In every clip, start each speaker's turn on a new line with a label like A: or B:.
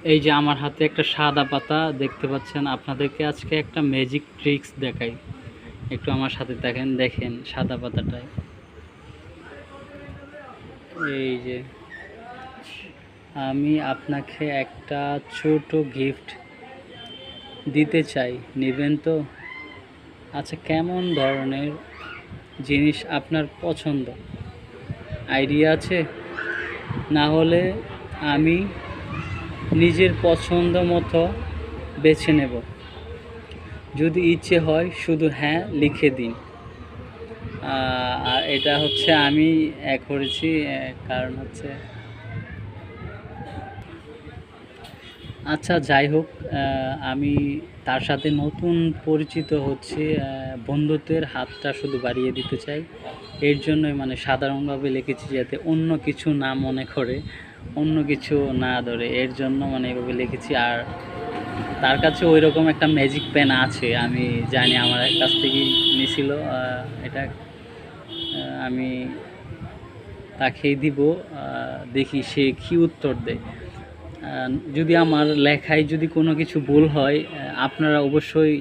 A: এই যে আমার হাতে একটা সাদা পাতা দেখতে পাচ্ছেন, আপনাদেরকে আজকে একটা ম্যাজিক ট্রিক্স দেখাই। একটু আমার সাথে দেখেন সাদা পাতাটায়। এই যে আমি আপনাকে একটা ছোট গিফট দিতে চাই, নেবেন তো? আচ্ছা, কেমন ধরনের জিনিস আপনার পছন্দ, আইডিয়া আছে? না হলে আমি নিজের পছন্দ মতো বেছে নেব। যদি ইচ্ছে হয় শুধু হ্যাঁ লিখে দিন। আর এটা হচ্ছে আমি করেছি, কারণ হচ্ছে, আচ্ছা যাই হোক, আমি তার সাথে নতুন পরিচিত হচ্ছে, বন্ধুত্বের হাতটা শুধু বাড়িয়ে দিতে চাই। এর জন্যই মানে সাধারণভাবে লিখেছি, যাতে অন্য কিছু না মনে করে, অন্য কিছু না ধরে, এর জন্য মানে এভাবে লিখেছি। আর তার কাছে ওই রকম একটা ম্যাজিক পেন আছে, আমি জানি, আমার কাছ থেকেই নিয়েছিল। এটা আমি তাকেই দিব, দেখি সে কী উত্তর দেয়। যদি আমার লেখায় যদি কোনো কিছু ভুল হয়, আপনারা অবশ্যই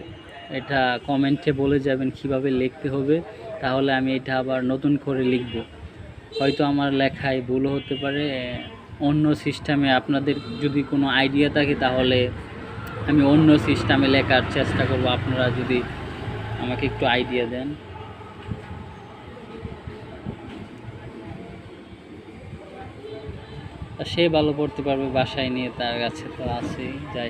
A: এটা কমেন্টে বলে যাবেন কিভাবে লিখতে হবে, তাহলে আমি এটা আবার নতুন করে লিখব। হয়তো আমার লেখায় ভুল হতে পারে, অন্য সিস্টেমে আপনাদের যদি কোনো আইডিয়া থাকে তাহলে আমি অন্য সিস্টেমে লেখার চেষ্টা করব। আপনারা যদি আমাকে একটু আইডিয়া দেন। সে ভালো পড়তে পারবে, বাসায় নিয়ে তার কাছে তো আছেই, যাই।